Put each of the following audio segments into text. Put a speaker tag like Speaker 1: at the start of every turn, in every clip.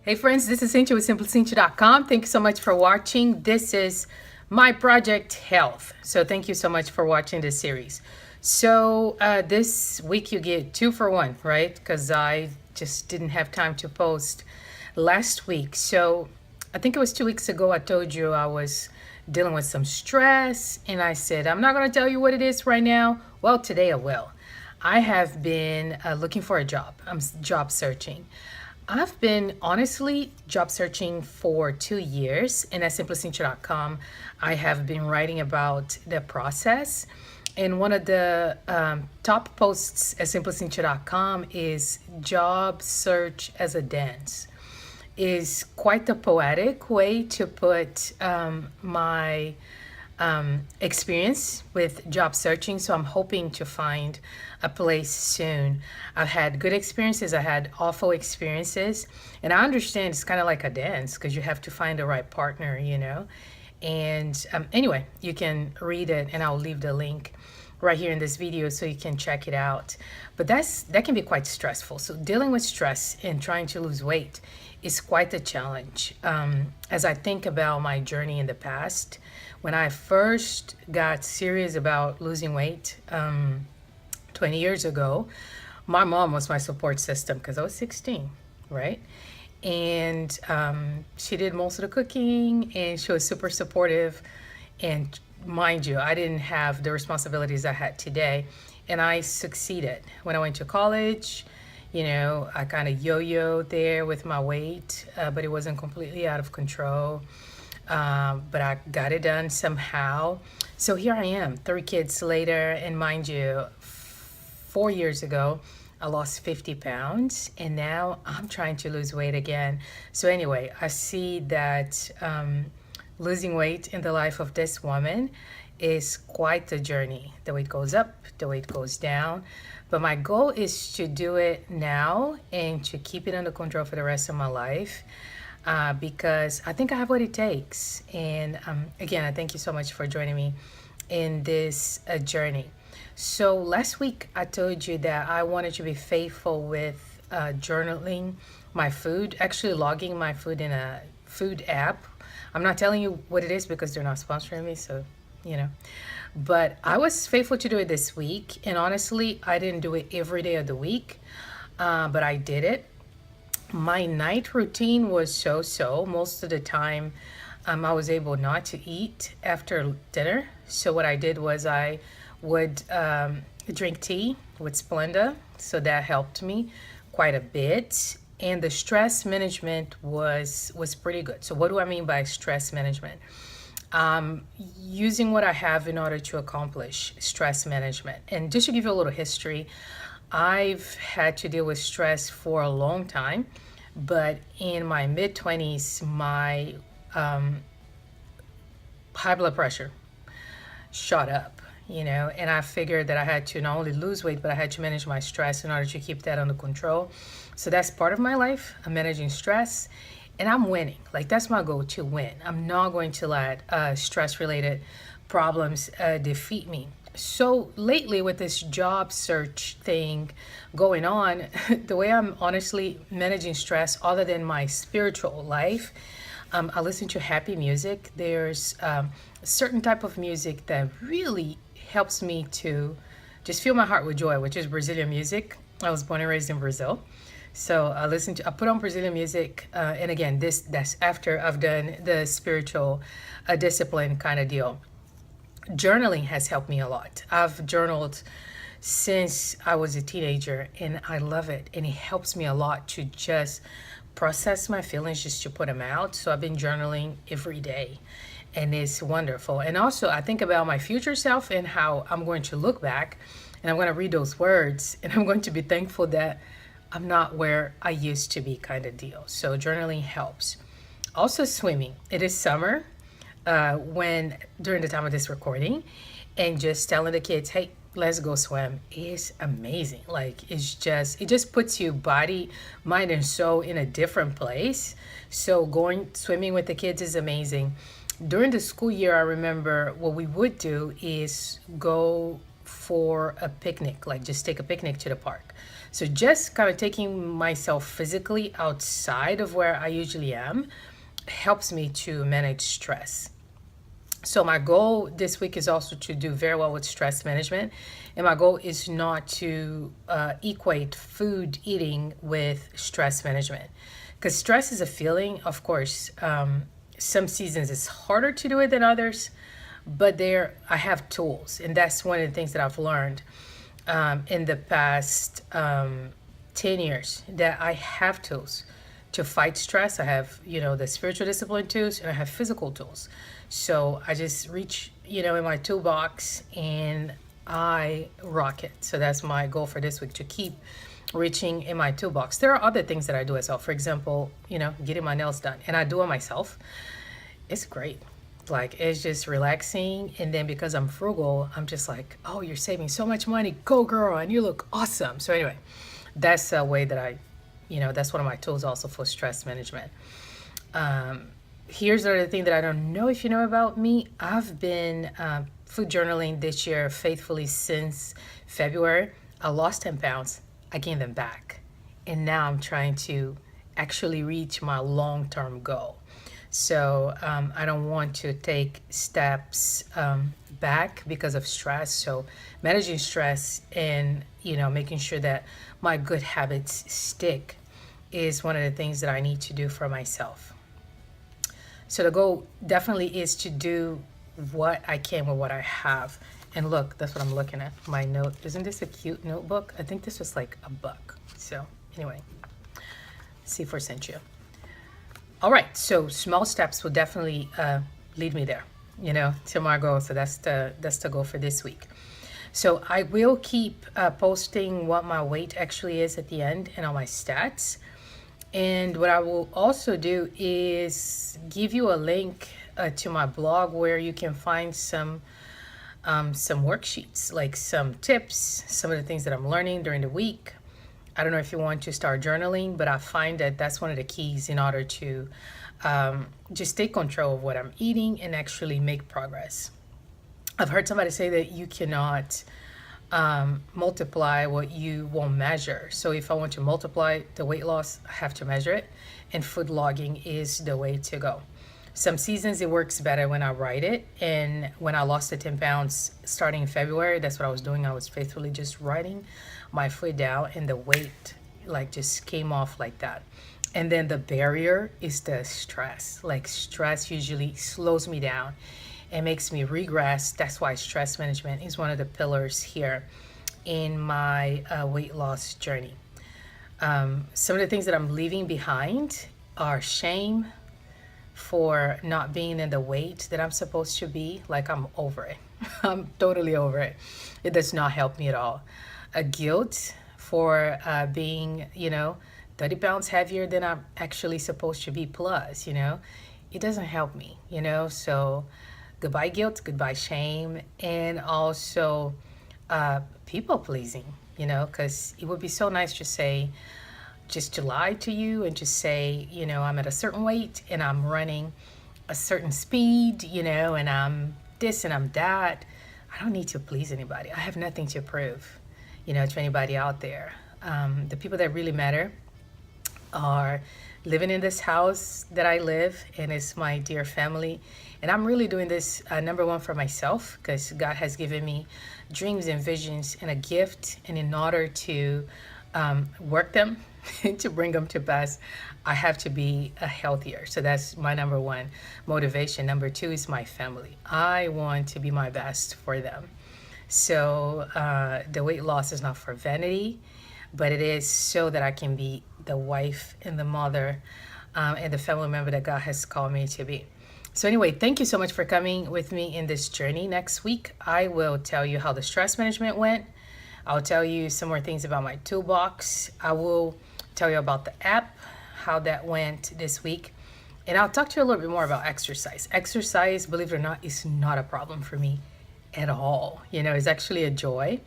Speaker 1: Hey friends, this is Cynthia with SimpleCynthia.com. Thank you so much for watching. This is my project Health. So thank you so much for watching this series. So this week you get 2 for 1, right? Because I just didn't have time to post last week. So I think it was 2 weeks ago I told you I was dealing with some stress, and I said I'm not going to tell you what it is right now. Well, today I will. I have been looking for a job. I'm job searching. I've been honestly job searching for 2 years, and at SimpleCynthia.com, I have been writing about the process. And one of the top posts at SimpleCynthia.com is job search as a dance. Is quite the poetic way to put my experience with job searching. So I'm hoping to find a place soon. I've had good experiences, I had awful experiences, and I understand it's kind of like a dance because you have to find the right partner. And anyway, you can read it, and I'll leave the link right here in this video so you can check it out. But that can be quite stressful. So dealing with stress and trying to lose weight is quite a challenge. As I think about my journey in the past, when I first got serious about losing weight 20 years ago, my mom was my support system because I was 16, right? And she did most of the cooking, and she was super supportive. And mind you, I didn't have the responsibilities I had today, and I succeeded. When I went to college, I kind of yo-yoed there with my weight, but it wasn't completely out of control. But I got it done somehow. So here I am, 3 kids later, and mind you, 4 years ago, I lost 50 pounds, and now I'm trying to lose weight again. So anyway, I see that losing weight in the life of this woman is quite a journey. The weight goes up, the weight goes down. But my goal is to do it now and to keep it under control for the rest of my life. Because I think I have what it takes. And again, I thank you so much for joining me in this journey. So last week I told you that I wanted to be faithful with journaling my food, actually logging my food in a food app. I'm not telling you what it is because they're not sponsoring me, so But I was faithful to do it this week, and honestly, I didn't do it every day of the week, but I did it. My night routine was so-so. Most of the time, I was able not to eat after dinner. So what I did was I would drink tea with Splenda. So that helped me quite a bit. And the stress management was pretty good. So what do I mean by stress management? Using what I have in order to accomplish stress management. And just to give you a little history, I've had to deal with stress for a long time, but in my mid-20s, my high blood pressure shot up, and I figured that I had to not only lose weight, but I had to manage my stress in order to keep that under control. So that's part of my life. I'm managing stress, and I'm winning. Like, that's my goal, to win. I'm not going to let stress-related problems defeat me. So lately, with this job search thing going on, the way I'm honestly managing stress, other than my spiritual life, I listen to happy music. There's a certain type of music that really helps me to just fill my heart with joy, which is Brazilian music. I was born and raised in Brazil. So I put on Brazilian music, and again, that's after I've done the spiritual discipline kind of deal. Journaling has helped me a lot. I've journaled since I was a teenager, and I love it. And it helps me a lot to just process my feelings, just to put them out. So I've been journaling every day, and it's wonderful. And also, I think about my future self and how I'm going to look back, and I'm going to read those words, and I'm going to be thankful that I'm not where I used to be, kind of deal. So journaling helps. Also swimming. It is summer during the time of this recording, and just telling the kids, hey, let's go swim is amazing. Like, it just puts you body, mind, and soul in a different place. So going swimming with the kids is amazing. During the school year, I remember what we would do is go for a picnic, like just take a picnic to the park. So just kind of taking myself physically outside of where I usually am helps me to manage stress. So my goal this week is also to do very well with stress management, and my goal is not to equate food eating with stress management, because stress is a feeling. Of course, some seasons it's harder to do it than others, but there I have tools, and that's one of the things that I've learned in the past 10 years, that I have tools to fight stress. I have, the spiritual discipline tools, and I have physical tools. So I just reach, in my toolbox and I rock it. So that's my goal for this week, to keep reaching in my toolbox. There are other things that I do as well. For example, getting my nails done, and I do it myself. It's great. Like, it's just relaxing. And then because I'm frugal, I'm just like, oh, you're saving so much money. Go, girl. And you look awesome. So anyway, that's a way that that's one of my tools also for stress management. Here's another thing that I don't know if you know about me. I've been food journaling this year faithfully since February. I lost 10 pounds. I gained them back. And now I'm trying to actually reach my long-term goal. So I don't want to take steps back because of stress. So managing stress and, making sure that my good habits stick is one of the things that I need to do for myself. So the goal definitely is to do what I can with what I have. And look, that's what I'm looking at, my note. Isn't this a cute notebook? I think this was like $1. So anyway, C4 sent you. All right, so small steps will definitely lead me there, to my goal. So that's the goal for this week. So I will keep posting what my weight actually is at the end and all my stats. And what I will also do is give you a link to my blog where you can find some worksheets, like some tips, some of the things that I'm learning during the week. I don't know if you want to start journaling, but I find that that's one of the keys in order to just take control of what I'm eating and actually make progress. I've heard somebody say that you cannot multiply what you won't measure. So if I want to multiply the weight loss, I have to measure it, and food logging is the way to go. Some seasons it works better when I write it, and when I lost the 10 pounds starting in February, that's what I was doing. I was faithfully just writing my food down, and the weight just came off like that. And then the barrier is the stress. Like, stress usually slows me down and makes me regress. That's why stress management is one of the pillars here in my weight loss journey. Some of the things that I'm leaving behind are shame for not being in the weight that I'm supposed to be. Like, I'm over it. I'm totally over it. It does not help me at all. A guilt for being, 30 pounds heavier than I'm actually supposed to be plus, it doesn't help me, so goodbye guilt, goodbye shame, and also people pleasing, because it would be so nice just to lie to you and just say, I'm at a certain weight and I'm running a certain speed, and I'm this and I'm that. I don't need to please anybody. I have nothing to prove, to anybody out there. The people that really matter are living in this house that I live, and it's my dear family. And I'm really doing this, number one, for myself, because God has given me dreams and visions and a gift. And in order to work them and to bring them to pass, I have to be healthier. So that's my number one motivation. Number two is my family. I want to be my best for them. So the weight loss is not for vanity, but it is so that I can be the wife and the mother and the family member that God has called me to be. So anyway, thank you so much for coming with me in this journey. Next week, I will tell you how the stress management went. I'll tell you some more things about my toolbox. I will tell you about the app, how that went this week. And I'll talk to you a little bit more about exercise. Exercise, believe it or not, is not a problem for me at all. It's actually a joy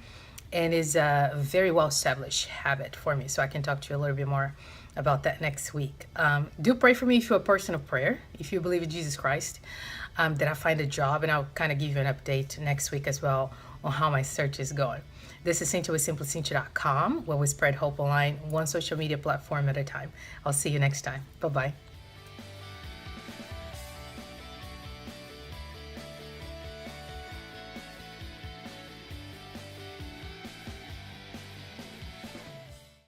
Speaker 1: and is a very well-established habit for me. So I can talk to you a little bit more about that next week. Do pray for me if you're a person of prayer, if you believe in Jesus Christ, that I find a job, and I'll kind of give you an update next week as well on how my search is going. This is Cynthia with simplycynthia.com, where we spread hope online, one social media platform at a time. I'll see you next time. Bye bye.